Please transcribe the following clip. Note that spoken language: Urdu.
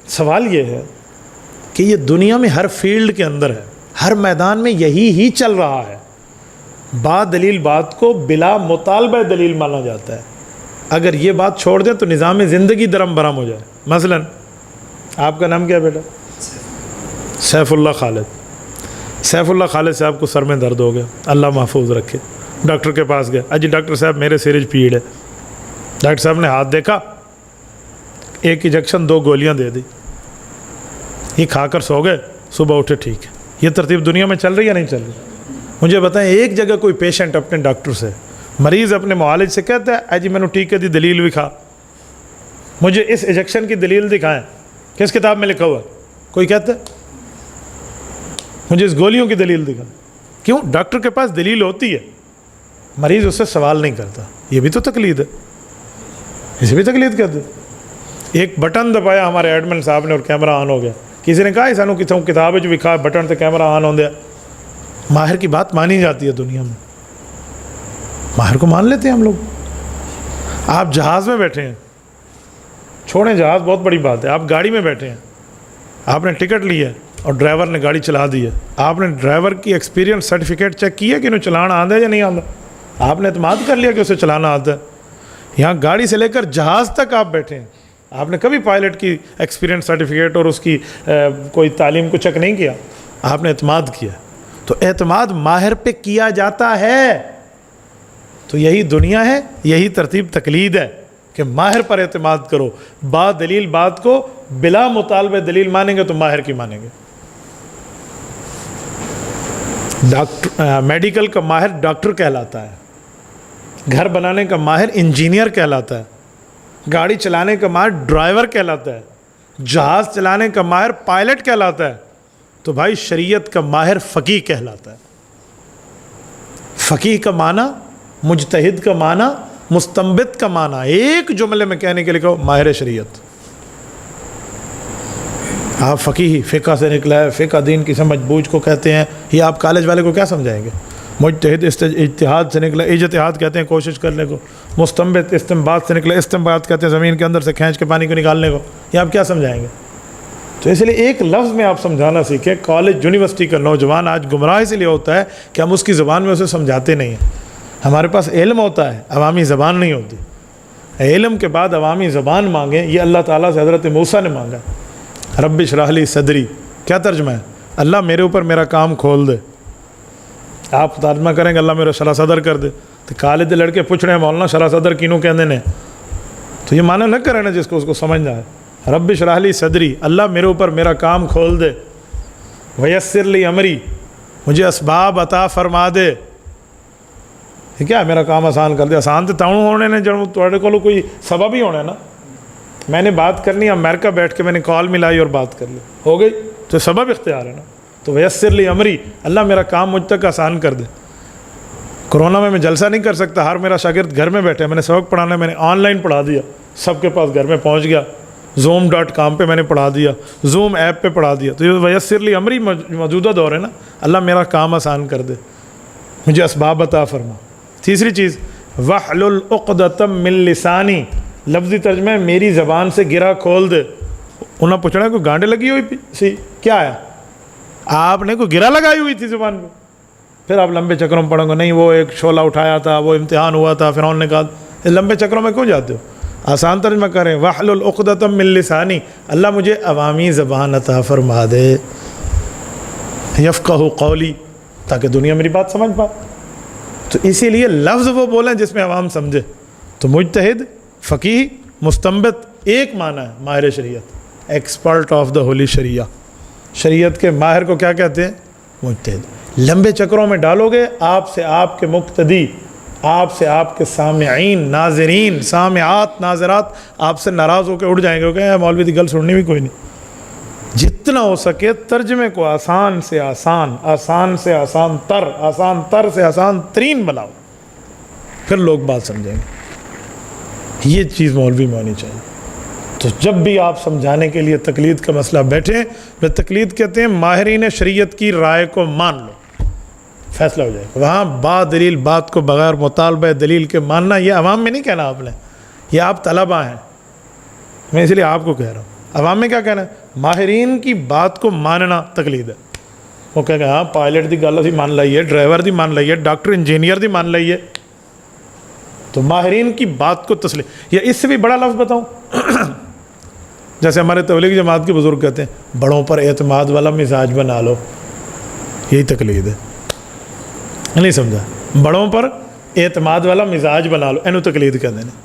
سوال یہ ہے کہ یہ دنیا میں ہر فیلڈ کے اندر ہے، ہر میدان میں یہی ہی چل رہا ہے، با دلیل بات کو بلا مطالبہ دلیل مانا جاتا ہے۔ اگر یہ بات چھوڑ دیں تو نظام زندگی درم برہم ہو جائے۔ مثلا آپ کا نام کیا بیٹا؟ سیف اللہ خالد۔ سیف اللہ خالد صاحب کو سر میں درد ہو گیا، اللہ محفوظ رکھے، ڈاکٹر کے پاس گئے، اجی ڈاکٹر صاحب میرے سرج پیڑ ہے۔ ڈاکٹر صاحب نے ہاتھ دیکھا، ایک انجیکشن 2 گولیاں دے دی، یہ کھا کر سو گئے، صبح اٹھے ٹھیک ہے۔ یہ ترتیب دنیا میں چل رہی ہے یا نہیں چل رہی؟ مجھے بتائیں، ایک جگہ کوئی پیشنٹ اپنے ڈاکٹر سے، مریض اپنے معالج سے کہتا ہے اجی میں نے ٹیکے دی دلیل بھی کھا، مجھے اس انجیکشن کی دلیل دکھائیں، کس کتاب میں لکھا ہوا ہے؟ کوئی کہتا ہے مجھے اس گولیوں کی دلیل دکھائیں۔ کیوں؟ ڈاکٹر کے پاس دلیل ہوتی ہے، مریض اس سے سوال نہیں کرتا۔ یہ بھی تو تقلید ہے، اسے بھی تقلید کہتے ہیں۔ ایک بٹن دبایا ہمارے ایڈمن صاحب نے اور کیمرہ آن ہو گیا، کسی نے کہا سانو کتوں کتاب بھی کھا بٹن سے کیمرہ آن ہو گیا۔ ماہر کی بات مانی جاتی ہے دنیا میں، ماہر کو مان لیتے ہیں ہم لوگ۔ آپ جہاز میں بیٹھے ہیں، چھوڑیں جہاز بہت بڑی بات ہے، آپ گاڑی میں بیٹھے ہیں، آپ نے ٹکٹ لی ہے اور ڈرائیور نے گاڑی چلا دی ہے، آپ نے ڈرائیور کی ایکسپیرینس سرٹیفکیٹ چیک کیا کہ انہیں چلانا آتا ہے یا نہیں آتا؟ آپ نے اعتماد کر لیا کہ اسے چلانا آتا ہے۔ یہاں گاڑی سے لے کر جہاز تک آپ بیٹھے ہیں، آپ نے کبھی پائلٹ کی ایکسپیرینس سرٹیفکیٹ اور اس کی کوئی تعلیم کو چیک نہیں کیا، آپ نے اعتماد کیا۔ تو اعتماد ماہر پہ کیا جاتا ہے، تو یہی دنیا ہے، یہی ترتیب تقلید ہے کہ ماہر پر اعتماد کرو، با دلیل بات کو بلا مطالبہ دلیل مانیں گے تو ماہر کی مانیں گے۔ میڈیکل کا ماہر ڈاکٹر کہلاتا ہے، گھر بنانے کا ماہر انجینئر کہلاتا ہے، گاڑی چلانے کا ماہر ڈرائیور کہلاتا ہے، جہاز چلانے کا ماہر پائلٹ کہلاتا ہے، تو بھائی شریعت کا ماہر فقیہ کہلاتا ہے۔ فقیہ کا معنی، مجتہد کا معنی، مستنبط کا معنی، ایک جملے میں کہنے کے لیے کہو ماہر شریعت۔ آپ فقیہ فقہ سے نکلا ہے، فقہ دین کی سمجھ بوجھ کو کہتے ہیں، یہ آپ کالج والے کو کیا سمجھائیں گے؟ مجتہد اجتہاد سے نکلا، اجتہاد کہتے ہیں کوشش کرنے کو، مستنبط استنباط سے نکلا، استنباط کہتے ہیں زمین کے اندر سے کھینچ کے پانی کو نکالنے کو، یہ آپ کیا سمجھائیں گے؟ تو اس لیے ایک لفظ میں آپ سمجھانا سیکھیں۔ کالج یونیورسٹی کا نوجوان آج گمراہ اس لیے ہوتا ہے کہ ہم اس کی زبان میں اسے سمجھاتے نہیں ہیں۔ ہمارے پاس علم ہوتا ہے، عوامی زبان نہیں ہوتی۔ علم کے بعد عوامی زبان مانگیں، یہ اللہ تعالیٰ سے حضرت موسیٰ نے مانگا، رب اشرح لی صدری، کیا ترجمہ ہے؟ اللہ میرے اوپر میرا کام کھول دے۔ آپ ترجمہ کریں گے اللہ میرا شرح صدر کر دے، تو کالج دے لڑکے پوچھ رہے ہیں مولانا شرح صدر کینوں کہندے نے، تو یہ معنی نہ کریں نا جس کو اس کو سمجھنا ہے۔ رب اشرح لی صدری، اللہ میرے اوپر میرا کام کھول دے، ویسر لی امری، مجھے اسباب عطا فرما دے، ٹھیک ہے، میرا کام آسان کر دے۔ آسان تو تاؤں ہونے نے جب تھوڑے کو کوئی سبب ہی ہونا ہے نا۔ میں نے بات کرنی ہے امریکہ بیٹھ کے، میں نے کال ملائی اور بات کر لی، ہو گئی، تو سبب اختیار ہے نا۔ تو ویسر لی امری، اللہ میرا کام مجھ تک آسان کر دے۔ کرونا میں جلسہ نہیں کر سکتا، ہر میرا شاگرد گھر میں بیٹھے، میں نے سبق پڑھانا ہے، میں نے آن لائن پڑھا دیا، سب کے پاس گھر میں پہنچ گیا، zoom.com پہ میں نے پڑھا دیا، زوم ایپ پہ پڑھا دیا۔ تو یہ ویسر لی امری موجودہ دور ہے نا، اللہ میرا کام آسان کر دے، مجھے اسباب عطا فرما۔ تیسری چیز، وَحْلُلْ عُقْدَةً مِّن لِسَانِي، لفظی ترجمہ ہے میری زبان سے گرہ کھول دے۔ انہوں نے پوچھنا کوئی گانڈے لگی ہوئی سی کیا ہے؟ آپ نے کوئی گرہ لگائی ہوئی تھی زبان پہ؟ پھر آپ لمبے چکروں میں پڑھو گے، نہیں وہ ایک شعلہ اٹھایا تھا، وہ امتحان ہوا تھا، فرعون نے کہا، اس لمبے چکروں میں کیوں جاتے ہو؟ آسان ترجمہ کریں، وَحْلُلْ عُقْدَةً مِّن لِسَانِي، اللہ مجھے عوامی زبان عطا فرما دے، یفقہ قولی، تاکہ دنیا میری بات سمجھ پائے۔ تو اسی لیے لفظ وہ بولیں جس میں عوام سمجھے۔ تو مجتہد، فقیہ، مستنبط ایک معنی ہے ماہر شریعت، ایکسپرٹ آف دا ہولی شریعہ۔ شریعت کے ماہر کو کیا کہتے ہیں؟ مجتہد۔ لمبے چکروں میں ڈالو گے، آپ سے آپ کے مقتدی، آپ سے آپ کے سامعین، ناظرین، سامعات، ناظرات آپ سے ناراض ہو کے اٹھ جائیں گے کہ مولوی دی گل سننی بھی کوئی نہیں۔ جتنا ہو سکے ترجمے کو آسان سے آسان، آسان سے آسان تر، آسان تر سے آسان ترین بناؤ، پھر لوگ بات سمجھیں گے۔ یہ چیز مولوی میں ہونی چاہیے۔ تو جب بھی آپ سمجھانے کے لیے تقلید کا مسئلہ بیٹھیں، میں تقلید کہتے ہیں ماہرین شریعت کی رائے کو مان لو، فیصلہ ہو جائے گا۔ وہاں با دلیل بات کو بغیر مطالبہ دلیل کے ماننا، یہ عوام میں نہیں کہنا آپ نے، یہ آپ طلبہ ہیں، میں اس لیے آپ کو کہہ رہا ہوں۔ عوام میں کیا کہنا ہے؟ ماہرین کی بات کو ماننا تقلید ہے. وہ کہہ گا ہاں پائلٹ دی گل اسی مان لائیے, ڈرائیور دی مان لائیے, ڈاکٹر انجینئر دی مان لائیے. تو ماہرین کی بات کو تسلیم. یا اس سے بھی بڑا لفظ بتاؤں, جیسے ہمارے تبلیغ جماعت کے بزرگ کہتے ہیں بڑوں پر اعتماد والا مزاج بنا لو, یہی تقلید ہے. نہیں سمجھا؟ بڑوں پر اعتماد والا مزاج بنا لو, اینو تقلید کہتے ہیں.